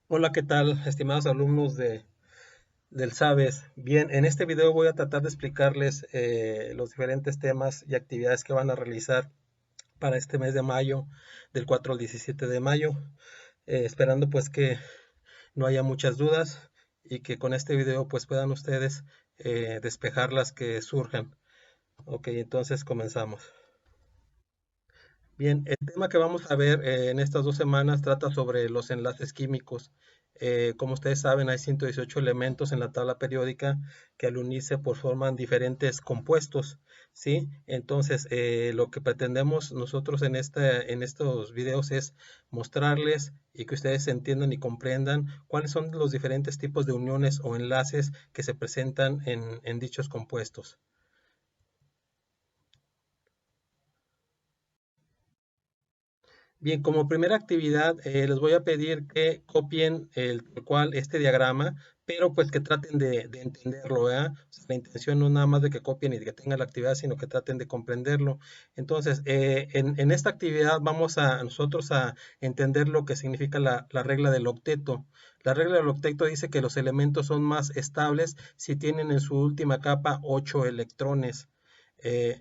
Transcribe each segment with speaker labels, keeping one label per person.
Speaker 1: Hola, ¿qué tal, estimados alumnos del SABES? Bien, en este video voy a tratar de explicarles los diferentes temas y actividades que van a realizar para este mes de mayo, del 4 al 17 de mayo, esperando pues que no haya muchas dudas y que con este video pues puedan ustedes despejar las que surjan. Ok, entonces comenzamos. Bien, el tema que vamos a ver en estas 2 semanas trata sobre los enlaces químicos. Como ustedes saben, hay 118 elementos en la tabla periódica que al unirse pues forman diferentes compuestos, ¿sí? Entonces, lo que pretendemos nosotros en estos videos es mostrarles y que ustedes entiendan y comprendan cuáles son los diferentes tipos de uniones o enlaces que se presentan en dichos compuestos. Bien, como primera actividad, les voy a pedir que copien tal cual este diagrama, pero pues que traten de entenderlo, ¿verdad? O sea, la intención no es nada más de que copien y de que tengan la actividad, sino que traten de comprenderlo. Entonces, en esta actividad vamos a nosotros a entender lo que significa la regla del octeto. La regla del octeto dice que los elementos son más estables si tienen en su última capa 8 electrones.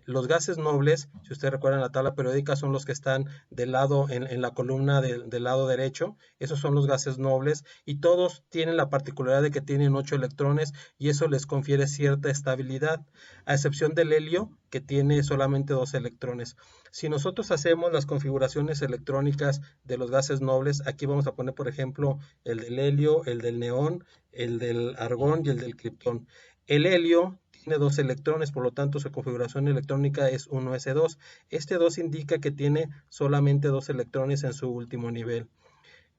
Speaker 1: Los gases nobles, si ustedes recuerdan la tabla periódica, son los que están del lado, en la columna del lado derecho. Esos son los gases nobles y todos tienen la particularidad de que tienen 8 electrones y eso les confiere cierta estabilidad, a excepción del helio, que tiene solamente 2 electrones. Si nosotros hacemos las configuraciones electrónicas de los gases nobles, aquí vamos a poner, por ejemplo, el del helio, el del neón, el del argón y el del criptón. El helio tiene 2 electrones, por lo tanto su configuración electrónica es 1s2. Este 2 indica que tiene solamente 2 electrones en su último nivel.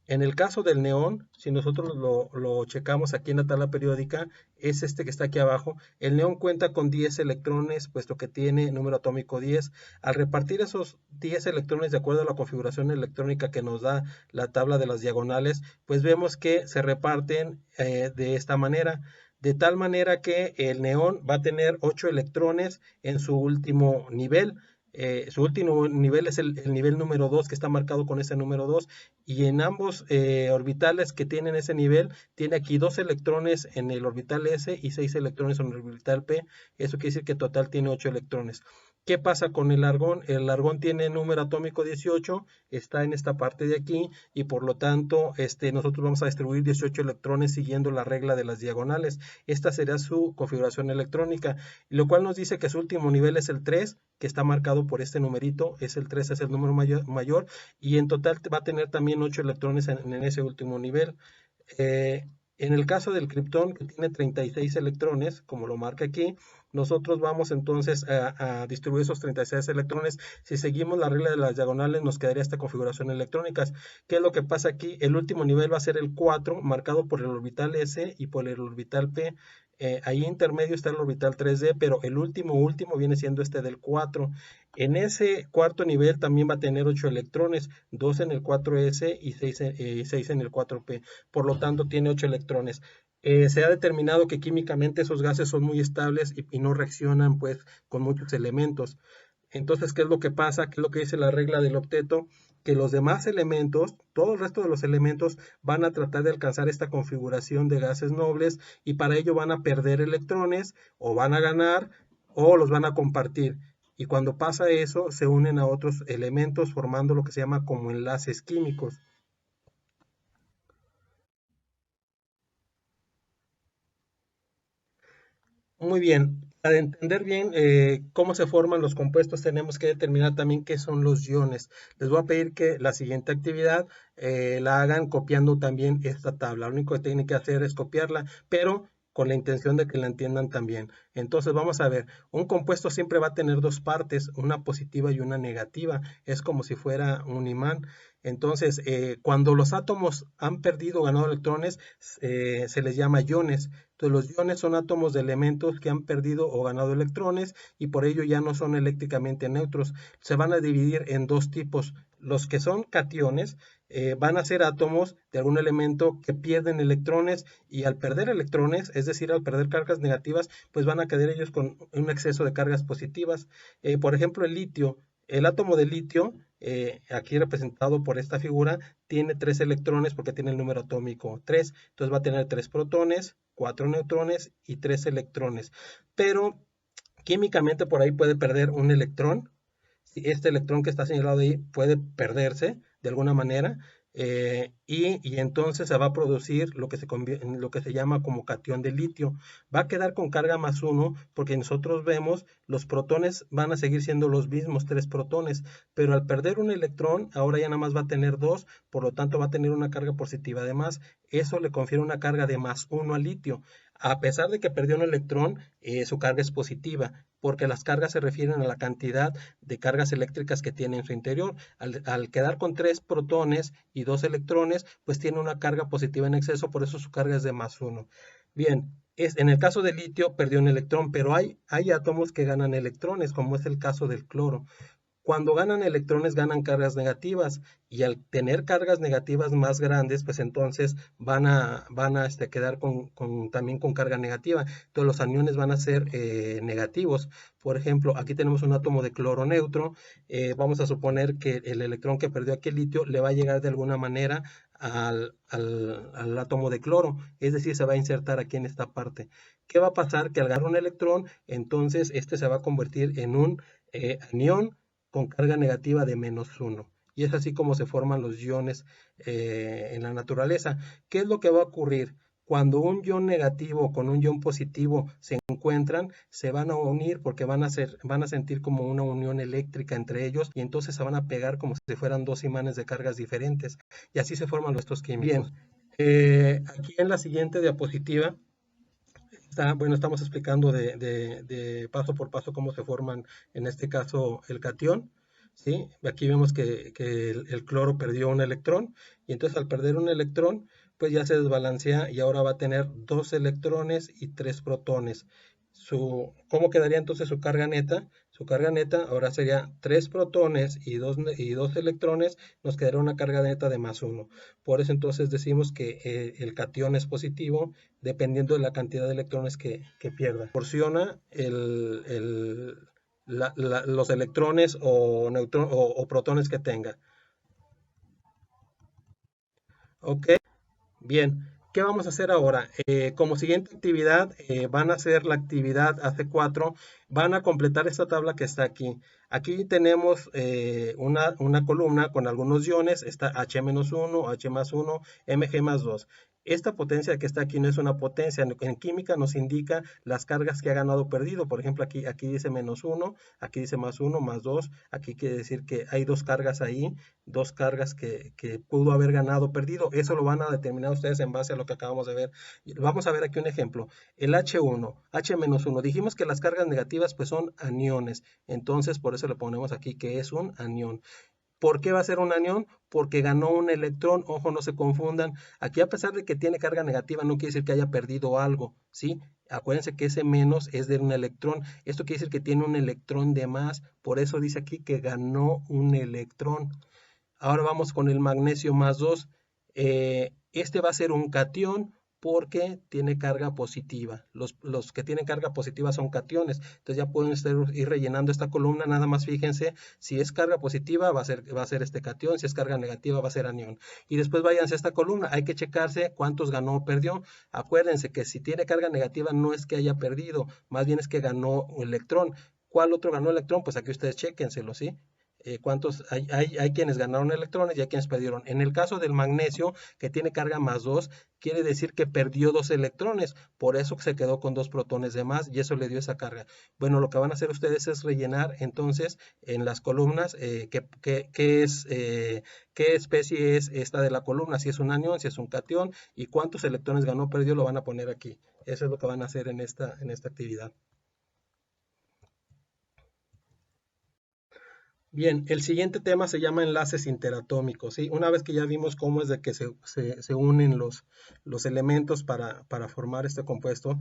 Speaker 1: En el caso del neón, si nosotros lo checamos aquí en la tabla periódica, es este que está aquí abajo. El neón cuenta con 10 electrones, puesto que tiene número atómico 10. Al repartir esos 10 electrones de acuerdo a la configuración electrónica que nos da la tabla de las diagonales, pues vemos que se reparten de esta manera. De tal manera que el neón va a tener 8 electrones en su último nivel. Su último nivel es el nivel número 2 que está marcado con ese número 2 y en ambos orbitales que tienen ese nivel, tiene aquí 2 electrones en el orbital S y 6 electrones en el orbital P. Eso quiere decir que total tiene 8 electrones. ¿Qué pasa con el argón? El argón tiene número atómico 18, está en esta parte de aquí y por lo tanto nosotros vamos a distribuir 18 electrones siguiendo la regla de las diagonales. Esta sería su configuración electrónica, lo cual nos dice que su último nivel es el 3, que está marcado por este numerito, es el 3, es el número mayor y en total va a tener también 8 electrones en ese último nivel. Eh, en el caso del criptón, que tiene 36 electrones, como lo marca aquí, nosotros vamos entonces a distribuir esos 36 electrones. Si seguimos la regla de las diagonales, nos quedaría esta configuración electrónica. ¿Qué es lo que pasa aquí? El último nivel va a ser el 4, marcado por el orbital S y por el orbital P. Ahí intermedio está el orbital 3D, pero el último viene siendo este del 4. En ese cuarto nivel también va a tener 8 electrones, 2 en el 4s y 6 en el 4p. Por lo tanto, tiene 8 electrones. Se ha determinado que químicamente esos gases son muy estables y no reaccionan pues con muchos elementos. Entonces, ¿qué es lo que pasa? ¿Qué es lo que dice la regla del octeto? Que los demás elementos, todo el resto de los elementos, van a tratar de alcanzar esta configuración de gases nobles y para ello van a perder electrones o van a ganar o los van a compartir. Y cuando pasa eso, se unen a otros elementos formando lo que se llama como enlaces químicos. Muy bien. Para entender bien cómo se forman los compuestos, tenemos que determinar también qué son los iones. Les voy a pedir que la siguiente actividad la hagan copiando también esta tabla. Lo único que tienen que hacer es copiarla, pero con la intención de que la entiendan también. Entonces vamos a ver, un compuesto siempre va a tener dos partes, una positiva y una negativa. Es como si fuera un imán. Entonces, cuando los átomos han perdido o ganado electrones, se les llama iones. Entonces, los iones son átomos de elementos que han perdido o ganado electrones y por ello ya no son eléctricamente neutros. Se van a dividir en dos tipos. Los que son cationes van a ser átomos de algún elemento que pierden electrones y al perder electrones, es decir, al perder cargas negativas, pues van a quedar ellos con un exceso de cargas positivas. Por ejemplo, el litio, el átomo de litio, aquí representado por esta figura, tiene 3 electrones porque tiene el número atómico 3. Entonces va a tener 3 protones, 4 neutrones y 3 electrones. Pero químicamente por ahí puede perder un electrón. Este electrón que está señalado ahí puede perderse de alguna manera, y entonces se va a producir lo que se llama como catión de litio. Va a quedar con carga +1 porque nosotros vemos los protones van a seguir siendo los mismos, 3 protones, pero al perder un electrón ahora ya nada más va a tener 2, por lo tanto va a tener una carga positiva de más. Eso le confiere una carga de +1 al litio. A pesar de que perdió un electrón, su carga es positiva, porque las cargas se refieren a la cantidad de cargas eléctricas que tiene en su interior. Al quedar con 3 protones y 2 electrones, pues tiene una carga positiva en exceso, por eso su carga es de +1. Bien, en el caso del litio perdió un electrón, pero hay átomos que ganan electrones, como es el caso del cloro. Cuando ganan electrones ganan cargas negativas, y al tener cargas negativas más grandes, pues entonces van a quedar también con carga negativa. Entonces los aniones van a ser negativos. Por ejemplo, aquí tenemos un átomo de cloro neutro. Vamos a suponer que el electrón que perdió aquí el litio le va a llegar de alguna manera al átomo de cloro, es decir, se va a insertar aquí en esta parte. ¿Qué va a pasar? Que al ganar un electrón, entonces este se va a convertir en un anión con carga negativa de -1. Y es así como se forman los iones en la naturaleza. ¿Qué es lo que va a ocurrir? Cuando un ion negativo con un ion positivo se encuentran, se van a unir porque van a sentir como una unión eléctrica entre ellos, y entonces se van a pegar como si fueran dos imanes de cargas diferentes. Y así se forman estos químicos. Bien, aquí en la siguiente diapositiva bueno, estamos explicando de paso por paso cómo se forman, en este caso, el catión, ¿sí? Aquí vemos que el cloro perdió un electrón, y entonces al perder un electrón, pues ya se desbalancea y ahora va a tener 2 electrones y 3 protones. ¿Cómo quedaría entonces su carga neta? Su carga neta ahora sería 3 protones y 2 electrones, nos quedará una carga neta de +1. Por eso entonces decimos que el catión es positivo dependiendo de la cantidad de electrones que pierda. Proporciona los electrones o protones que tenga. Ok, bien. ¿Qué vamos a hacer ahora? Como siguiente actividad, van a hacer la actividad AC4, van a completar esta tabla que está aquí. Aquí tenemos una columna con algunos iones, está H-1, H+1, Mg+2. Esta potencia que está aquí no es una potencia, en química nos indica las cargas que ha ganado o perdido. Por ejemplo, aquí dice -1, aquí dice +1, +2, aquí quiere decir que hay dos cargas ahí, dos cargas que pudo haber ganado o perdido. Eso lo van a determinar ustedes en base a lo que acabamos de ver. Vamos a ver aquí un ejemplo. El H1, H-1, dijimos que las cargas negativas pues son aniones, entonces por eso le ponemos aquí que es un anión. ¿Por qué va a ser un anión? Porque ganó un electrón. Ojo, no se confundan. Aquí, a pesar de que tiene carga negativa, no quiere decir que haya perdido algo, ¿sí? Acuérdense que ese menos es de un electrón. Esto quiere decir que tiene un electrón de más. Por eso dice aquí que ganó un electrón. Ahora vamos con el magnesio +2. Este va a ser un catión porque tiene carga positiva. Los que tienen carga positiva son cationes. Entonces ya pueden ir rellenando esta columna. Nada más fíjense, si es carga positiva va a ser este catión, si es carga negativa va a ser anión. Y después váyanse a esta columna. Hay que checarse cuántos ganó o perdió. Acuérdense que si tiene carga negativa no es que haya perdido, más bien es que ganó un electrón. ¿Cuál otro ganó electrón? Pues aquí ustedes chéquenselo, ¿sí? Cuántos hay quienes ganaron electrones y hay quienes perdieron. En el caso del magnesio, que tiene carga +2, quiere decir que perdió 2 electrones, por eso se quedó con 2 protones de más y eso le dio esa carga. Bueno, lo que van a hacer ustedes es rellenar entonces en las columnas qué especie es esta de la columna, si es un anión, si es un catión, y cuántos electrones ganó o perdió lo van a poner aquí. Eso es lo que van a hacer en esta actividad. Bien, el siguiente tema se llama enlaces interatómicos, ¿sí? Una vez que ya vimos cómo es de que se unen los elementos para formar este compuesto,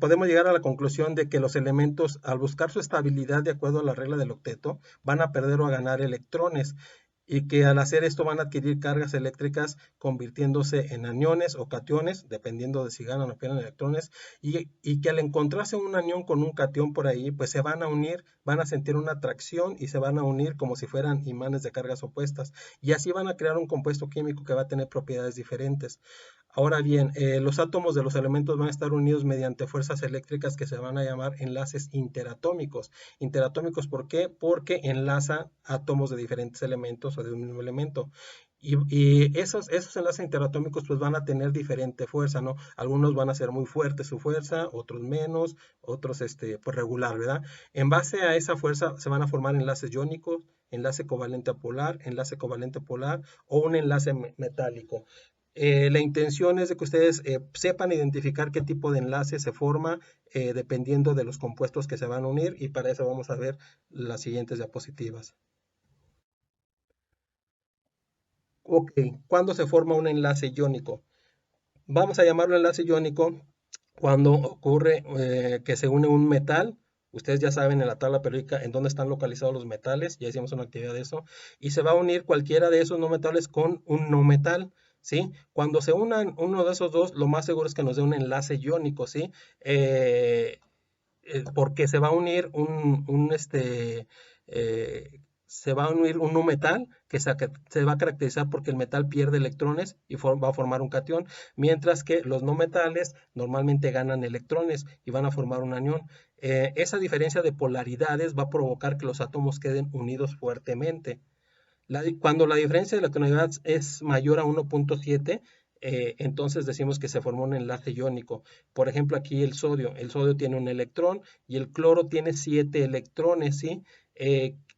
Speaker 1: podemos llegar a la conclusión de que los elementos, al buscar su estabilidad de acuerdo a la regla del octeto, van a perder o a ganar electrones. y que al hacer esto van a adquirir cargas eléctricas convirtiéndose en aniones o cationes, dependiendo de si ganan o pierden electrones, y que al encontrarse un anión con un catión por ahí, pues se van a unir, van a sentir una atracción y se van a unir como si fueran imanes de cargas opuestas, y así van a crear un compuesto químico que va a tener propiedades diferentes. Ahora bien, los átomos de los elementos van a estar unidos mediante fuerzas eléctricas que se van a llamar enlaces interatómicos. Interatómicos, ¿por qué? Porque enlaza átomos de diferentes elementos o de un mismo elemento. Y esos enlaces interatómicos pues van a tener diferente fuerza, ¿no? Algunos van a ser muy fuertes su fuerza, otros menos, otros pues regular, ¿verdad? En base a esa fuerza se van a formar enlaces iónicos, enlace covalente polar o un enlace metálico. La intención es de que ustedes sepan identificar qué tipo de enlace se forma dependiendo de los compuestos que se van a unir, y para eso vamos a ver las siguientes diapositivas. Ok, ¿cuándo se forma un enlace iónico? Vamos a llamarlo enlace iónico cuando ocurre que se une un metal. Ustedes ya saben en la tabla periódica en dónde están localizados los metales, ya hicimos una actividad de eso, y se va a unir cualquiera de esos no metales con un no metal, ¿sí? Cuando se unan uno de esos dos, lo más seguro es que nos dé un enlace iónico, ¿sí? Porque se va a unir se va a unir un no metal se va a caracterizar porque el metal pierde electrones y va a formar un catión, mientras que los no metales normalmente ganan electrones y van a formar un anión. Esa diferencia de polaridades va a provocar que los átomos queden unidos fuertemente. Cuando la diferencia de electronegatividad es mayor a 1.7, entonces decimos que se formó un enlace iónico. Por ejemplo, aquí el sodio tiene un electrón y el cloro tiene 7 electrones, ¿sí?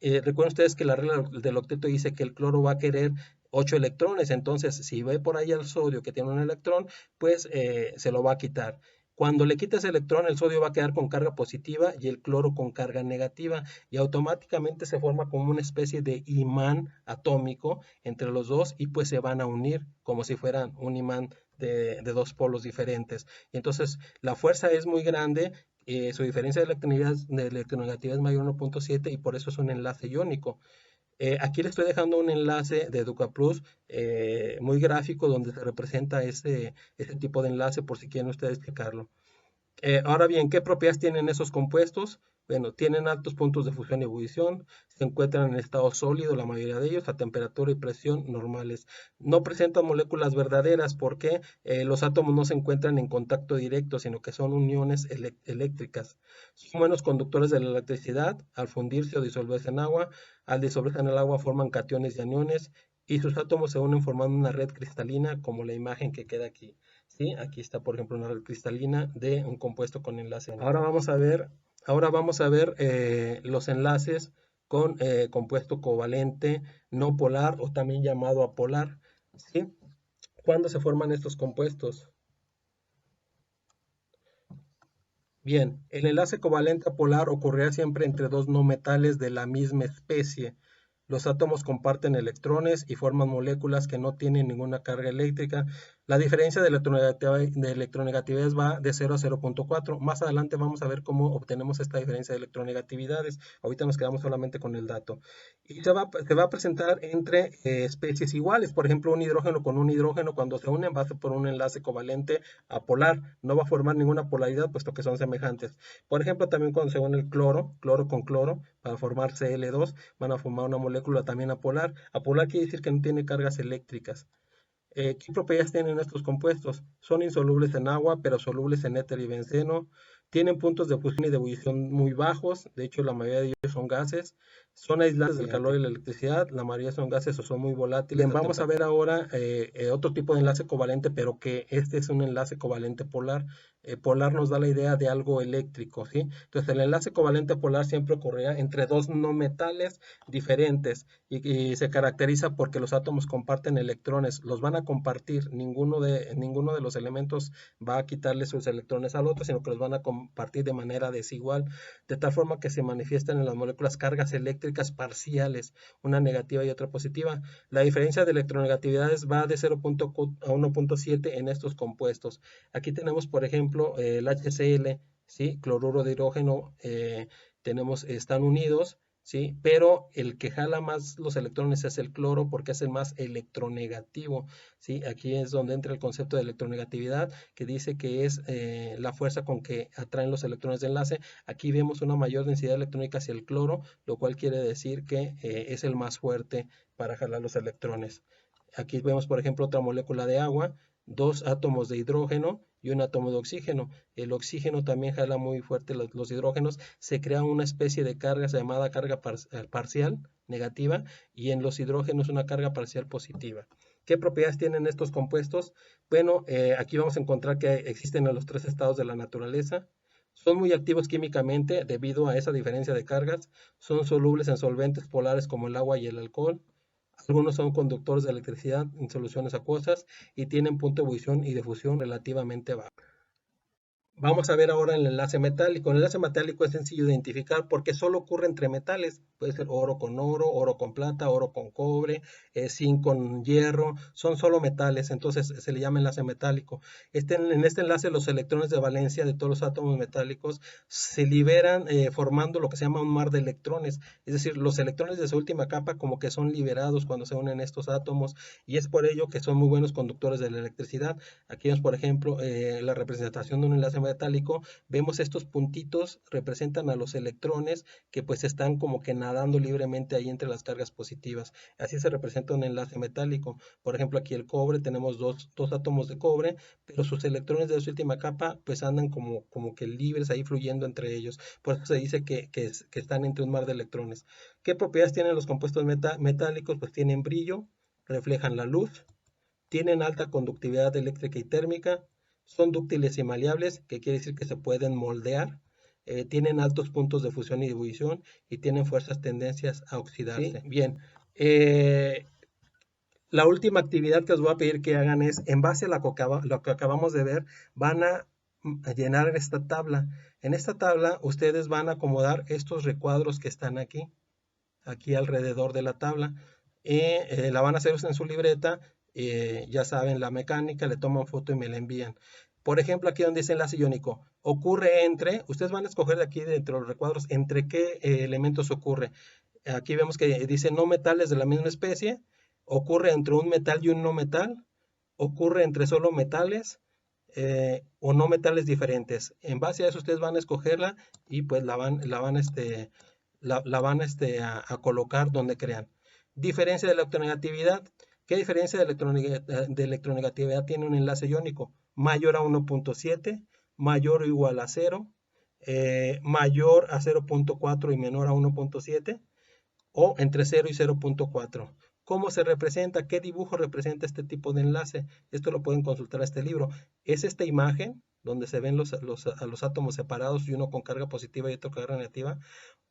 Speaker 1: Recuerden ustedes que la regla del octeto dice que el cloro va a querer 8 electrones, entonces si ve por ahí al sodio que tiene un electrón, pues se lo va a quitar. Cuando le quites electrón, el sodio va a quedar con carga positiva y el cloro con carga negativa, y automáticamente se forma como una especie de imán atómico entre los dos, y pues se van a unir como si fueran un imán de dos polos diferentes. Y entonces la fuerza es muy grande, su diferencia de electronegatividad es mayor a 1.7 y por eso es un enlace iónico. Aquí le estoy dejando un enlace de EducaPlus muy gráfico donde se representa ese tipo de enlace por si quieren ustedes checarlo. Ahora bien, ¿qué propiedades tienen esos compuestos? Bueno, tienen altos puntos de fusión y ebullición, se encuentran en estado sólido, la mayoría de ellos, a temperatura y presión normales. No presentan moléculas verdaderas porque los átomos no se encuentran en contacto directo, sino que son uniones eléctricas. Son buenos conductores de la electricidad, al fundirse o disolverse en agua. Al disolverse en el agua forman cationes y aniones, y sus átomos se unen formando una red cristalina, como la imagen que queda aquí. ¿Sí? Aquí está, por ejemplo, una red cristalina de un compuesto con enlace. Ahora vamos a ver los enlaces con compuesto covalente no polar o también llamado apolar. ¿Sí? ¿Cuándo se forman estos compuestos? Bien, el enlace covalente apolar ocurrirá siempre entre dos no metales de la misma especie. Los átomos comparten electrones y forman moléculas que no tienen ninguna carga eléctrica. La diferencia de electronegatividades va de 0 a 0.4. Más adelante vamos a ver cómo obtenemos esta diferencia de electronegatividades. Ahorita nos quedamos solamente con el dato. Y se va a presentar entre especies iguales. Por ejemplo, un hidrógeno con un hidrógeno, cuando se unen, va a ser por un enlace covalente apolar. No va a formar ninguna polaridad, puesto que son semejantes. Por ejemplo, también cuando se une el cloro con cloro, para formar Cl2, van a formar una molécula también apolar. Apolar quiere decir que no tiene cargas eléctricas. ¿Qué propiedades tienen estos compuestos? Son insolubles en agua, pero solubles en éter y benceno. Tienen puntos de fusión y de ebullición muy bajos, de hecho la mayoría de ellos son gases. Son aislantes del calor y la electricidad, la mayoría son gases o son muy volátiles. Bien, vamos a ver ahora otro tipo de enlace covalente, pero que este es un enlace covalente polar. Polar nos da la idea de algo eléctrico, ¿sí? Entonces el enlace covalente polar siempre ocurrirá entre dos no metales diferentes, y se caracteriza porque los átomos comparten electrones, los van a compartir, ninguno de los elementos va a quitarle sus electrones al otro, sino que los van a compartir de manera desigual, de tal forma que se manifiestan en las moléculas cargas eléctricas parciales, una negativa y otra positiva. La diferencia de electronegatividades va de 0 a 1.7 en estos compuestos. Aquí tenemos, por ejemplo, el HCl, ¿sí? Cloruro de hidrógeno, están unidos, ¿sí? Pero el que jala más los electrones es el cloro porque es el más electronegativo, ¿sí? Aquí es donde entra el concepto de electronegatividad, que dice que es la fuerza con que atraen los electrones de enlace. Aquí vemos una mayor densidad electrónica hacia el cloro, lo cual quiere decir que es el más fuerte para jalar los electrones. Aquí vemos, por ejemplo, otra molécula de agua, dos átomos de hidrógeno y un átomo de oxígeno. El oxígeno también jala muy fuerte los hidrógenos. Se crea una especie de carga llamada carga parcial negativa y en los hidrógenos una carga parcial positiva. ¿Qué propiedades tienen estos compuestos? Bueno, aquí vamos a encontrar que existen en los tres estados de la naturaleza. Son muy activos químicamente debido a esa diferencia de cargas. Son solubles en solventes polares como el agua y el alcohol. Algunos son conductores de electricidad en soluciones acuosas y tienen punto de ebullición y de fusión relativamente bajo. Vamos a ver ahora el enlace metálico. El enlace metálico es sencillo de identificar porque solo ocurre entre metales. Puede ser oro con plata, oro con cobre, zinc con hierro. Son solo metales, entonces se le llama enlace metálico. En este enlace los electrones de valencia de todos los átomos metálicos se liberan formando lo que se llama un mar de electrones. Es decir, los electrones de su última capa como que son liberados cuando se unen estos átomos y es por ello que son muy buenos conductores de la electricidad. Aquí vemos, por ejemplo, la representación de un enlace metálico. Vemos estos puntitos representan a los electrones que pues están como que nadando libremente ahí entre las cargas positivas. Así se representa un enlace metálico. Por ejemplo, aquí el cobre, tenemos dos átomos de cobre, pero sus electrones de su última capa pues andan como que libres ahí fluyendo entre ellos. Por eso se dice que están entre un mar de electrones. ¿Qué propiedades tienen los compuestos metálicos? Pues tienen brillo, reflejan la luz, tienen alta conductividad eléctrica y térmica, son dúctiles y maleables, que quiere decir que se pueden moldear, tienen altos puntos de fusión y de ebullición y tienen fuerzas tendencias a oxidarse. ¿Sí? Bien, la última actividad que os voy a pedir que hagan es, en base a lo que acabamos de ver, van a llenar esta tabla. En esta tabla ustedes van a acomodar estos recuadros que están aquí alrededor de la tabla. La van a hacer en su libreta, ya saben la mecánica, le toman foto y me la envían. Por ejemplo, aquí donde dice enlace iónico, ocurre entre, ustedes van a escoger de aquí dentro de los recuadros entre qué elementos ocurre. Aquí vemos que dice no metales de la misma especie, ocurre entre un metal y un no metal, ocurre entre solo metales o no metales diferentes. En base a eso ustedes van a escogerla y pues la van a colocar donde crean. Diferencia de electronegatividad. ¿Qué diferencia de electronegatividad tiene un enlace iónico? Mayor a 1.7, mayor o igual a 0, mayor a 0.4 y menor a 1.7, o entre 0 y 0.4. ¿Cómo se representa? ¿Qué dibujo representa este tipo de enlace? Esto lo pueden consultar a este libro. Es esta imagen donde se ven a los átomos separados y uno con carga positiva y otro con carga negativa,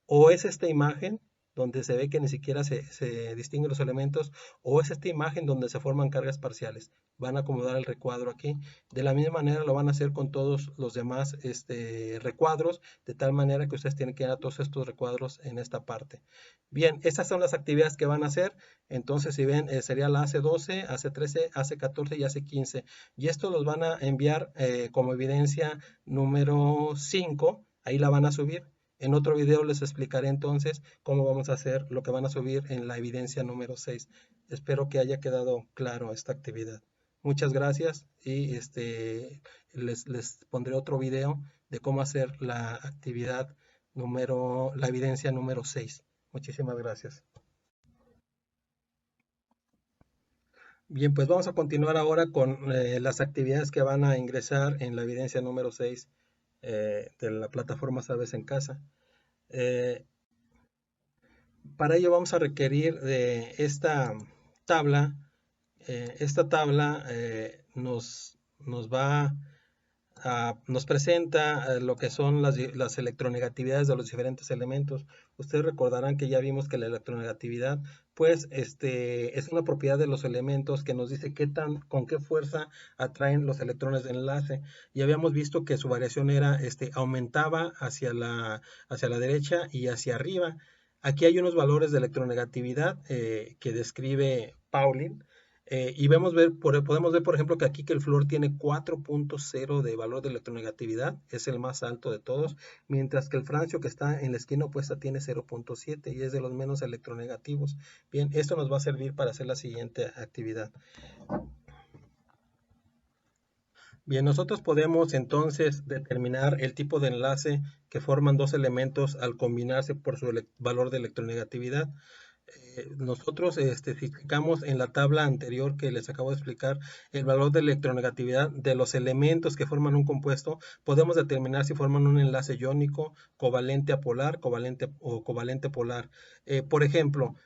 Speaker 1: o es esta imagen donde se ve que ni siquiera se distinguen los elementos, o es esta imagen donde se forman cargas parciales. Van a acomodar el recuadro aquí. De la misma manera lo van a hacer con todos los demás recuadros, de tal manera que ustedes tienen que dar todos estos recuadros en esta parte. Bien, estas son las actividades que van a hacer. Entonces, si ven, sería la AC12, AC13, AC14 y AC15. Y esto los van a enviar como evidencia número 5. Ahí la van a subir. En otro video les explicaré entonces cómo vamos a hacer lo que van a subir en la evidencia número 6. Espero que haya quedado claro esta actividad. Muchas gracias y les pondré otro video de cómo hacer la actividad la evidencia número 6. Muchísimas gracias. Bien, pues vamos a continuar ahora con las actividades que van a ingresar en la evidencia número 6 de la plataforma Sabes en Casa. Para ello vamos a requerir de esta tabla. Esta tabla nos presenta lo que son las electronegatividades de los diferentes elementos. Ustedes recordarán que ya vimos que la electronegatividad pues es una propiedad de los elementos que nos dice con qué fuerza atraen los electrones de enlace. Y habíamos visto que su variación aumentaba hacia la derecha y hacia arriba. Aquí hay unos valores de electronegatividad que describe Pauling. Y podemos ver, por ejemplo, que aquí que el flúor tiene 4.0 de valor de electronegatividad, es el más alto de todos, mientras que el francio que está en la esquina opuesta tiene 0.7 y es de los menos electronegativos. Bien, esto nos va a servir para hacer la siguiente actividad. Bien, nosotros podemos entonces determinar el tipo de enlace que forman dos elementos al combinarse por su valor de electronegatividad. Nosotros si fijamos en la tabla anterior que les acabo de explicar el valor de electronegatividad de los elementos que forman un compuesto, podemos determinar si forman un enlace iónico, covalente apolar, covalente o covalente polar. Por ejemplo,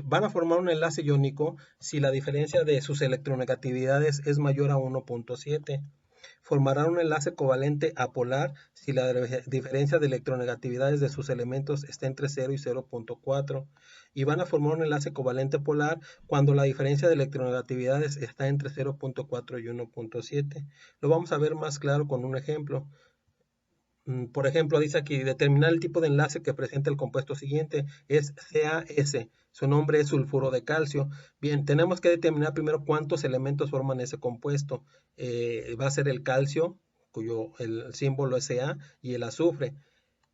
Speaker 1: van a formar un enlace iónico si la diferencia de sus electronegatividades es mayor a 1.7. Formarán un enlace covalente apolar si la diferencia de electronegatividades de sus elementos está entre 0 y 0.4 y van a formar un enlace covalente polar cuando la diferencia de electronegatividades está entre 0.4 y 1.7. Lo vamos a ver más claro con un ejemplo. Por ejemplo, dice aquí, determinar el tipo de enlace que presenta el compuesto siguiente es CaS. Su nombre es sulfuro de calcio. Bien, tenemos que determinar primero cuántos elementos forman ese compuesto. Va a ser el calcio, cuyo el símbolo es Ca, y el azufre.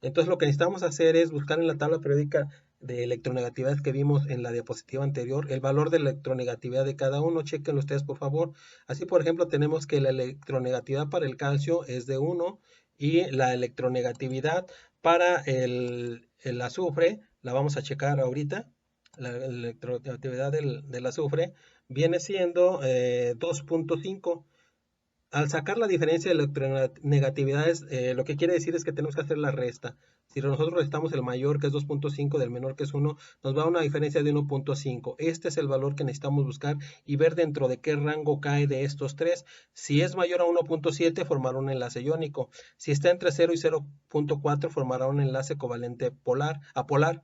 Speaker 1: Entonces lo que necesitamos hacer es buscar en la tabla periódica de electronegatividades que vimos en la diapositiva anterior, el valor de electronegatividad de cada uno. Chequenlo ustedes, por favor. Así, por ejemplo, tenemos que la electronegatividad para el calcio es de 1 y la electronegatividad para el azufre, la vamos a checar ahorita, la electronegatividad del azufre viene siendo 2.5. Al sacar la diferencia de electronegatividades, lo que quiere decir es que tenemos que hacer la resta. Si nosotros restamos el mayor, que es 2.5, del menor, que es 1, nos va a una diferencia de 1.5. Este es el valor que necesitamos buscar y ver dentro de qué rango cae de estos tres. Si es mayor a 1.7, formará un enlace iónico. Si está entre 0 y 0.4, formará un enlace covalente apolar,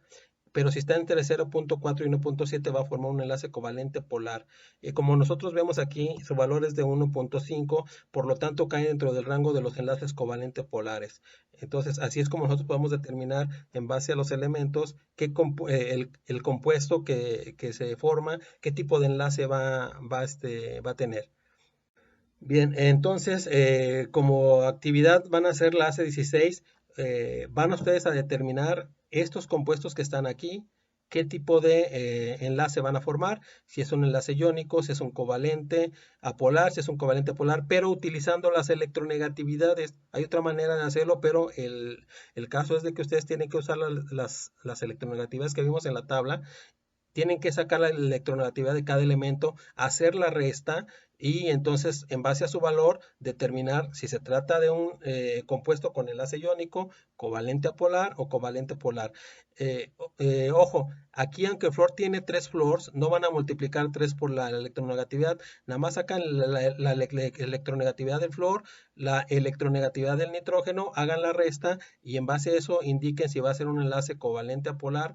Speaker 1: pero si está entre 0.4 y 1.7 va a formar un enlace covalente polar. Como nosotros vemos aquí, su valor es de 1.5, por lo tanto cae dentro del rango de los enlaces covalente polares. Entonces, así es como nosotros podemos determinar en base a los elementos el compuesto que se forma, qué tipo de enlace va a tener. Bien, entonces, como actividad van a hacer la AC16, van ustedes a determinar estos compuestos que están aquí, qué tipo de enlace van a formar, si es un enlace iónico, si es un covalente apolar, si es un covalente polar, pero utilizando las electronegatividades. Hay otra manera de hacerlo, pero el caso es de que ustedes tienen que usar las electronegatividades que vimos en la tabla, tienen que sacar la electronegatividad de cada elemento, hacer la resta y entonces en base a su valor determinar si se trata de un compuesto con enlace iónico, covalente apolar o covalente polar. Ojo, aquí aunque el flúor tiene 3 flúors, no van a multiplicar 3 por la electronegatividad, nada más sacan la electronegatividad del flúor, la electronegatividad del nitrógeno, hagan la resta y en base a eso indiquen si va a ser un enlace covalente polar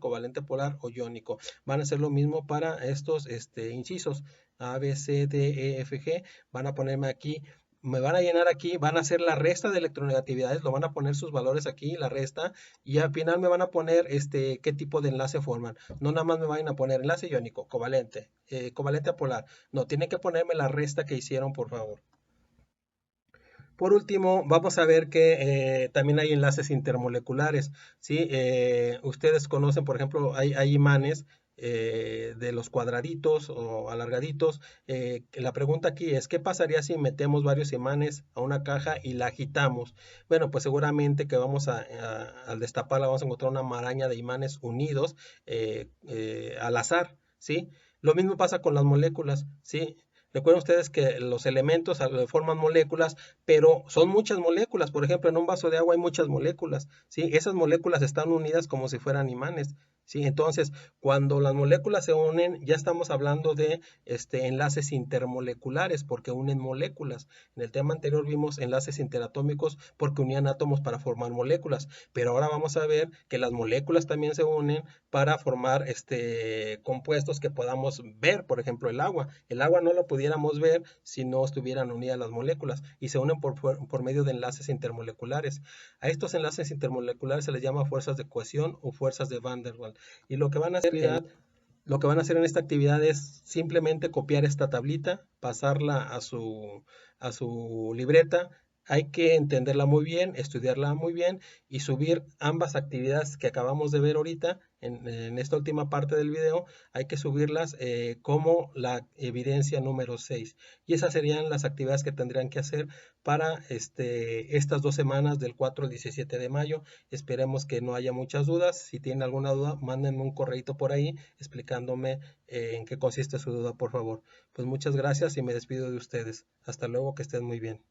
Speaker 1: o iónico. Van a hacer lo mismo para estos incisos A, B, C, D, E, F, G. Van a ponerme aquí, me van a llenar aquí, van a hacer la resta de electronegatividades, lo van a poner sus valores aquí, la resta, y al final me van a poner qué tipo de enlace forman. No nada más me vayan a poner enlace iónico, covalente, covalente polar. No, tienen que ponerme la resta que hicieron, por favor. Por último, vamos a ver que también hay enlaces intermoleculares, ¿sí? Ustedes conocen, por ejemplo, hay imanes de los cuadraditos o alargaditos. La pregunta aquí es, ¿qué pasaría si metemos varios imanes a una caja y la agitamos? Bueno, pues seguramente que al destaparla vamos a encontrar una maraña de imanes unidos al azar, ¿sí? Lo mismo pasa con las moléculas, ¿sí? Recuerden ustedes que los elementos forman moléculas, pero son muchas moléculas. Por ejemplo, en un vaso de agua hay muchas moléculas, ¿sí? Esas moléculas están unidas como si fueran imanes, ¿sí? Entonces, cuando las moléculas se unen, ya estamos hablando de enlaces intermoleculares, porque unen moléculas. En el tema anterior vimos enlaces interatómicos porque unían átomos para formar moléculas, pero ahora vamos a ver que las moléculas también se unen para formar compuestos que podamos ver, por ejemplo, el agua. El agua no lo pudiéramos ver si no estuvieran unidas las moléculas y se unen por medio de enlaces intermoleculares. A estos enlaces intermoleculares se les llama fuerzas de cohesión o fuerzas de Van der Waals. Y lo que van a hacer Lo que van a hacer en esta actividad es simplemente copiar esta tablita, pasarla a su libreta. Hay que entenderla muy bien, estudiarla muy bien y subir ambas actividades que acabamos de ver ahorita en esta última parte del video. Hay que subirlas como la evidencia número 6. Y esas serían las actividades que tendrían que hacer para estas 2 semanas del 4 al 17 de mayo. Esperemos que no haya muchas dudas. Si tienen alguna duda, mándenme un correito por ahí explicándome en qué consiste su duda, por favor. Pues muchas gracias y me despido de ustedes. Hasta luego, que estén muy bien.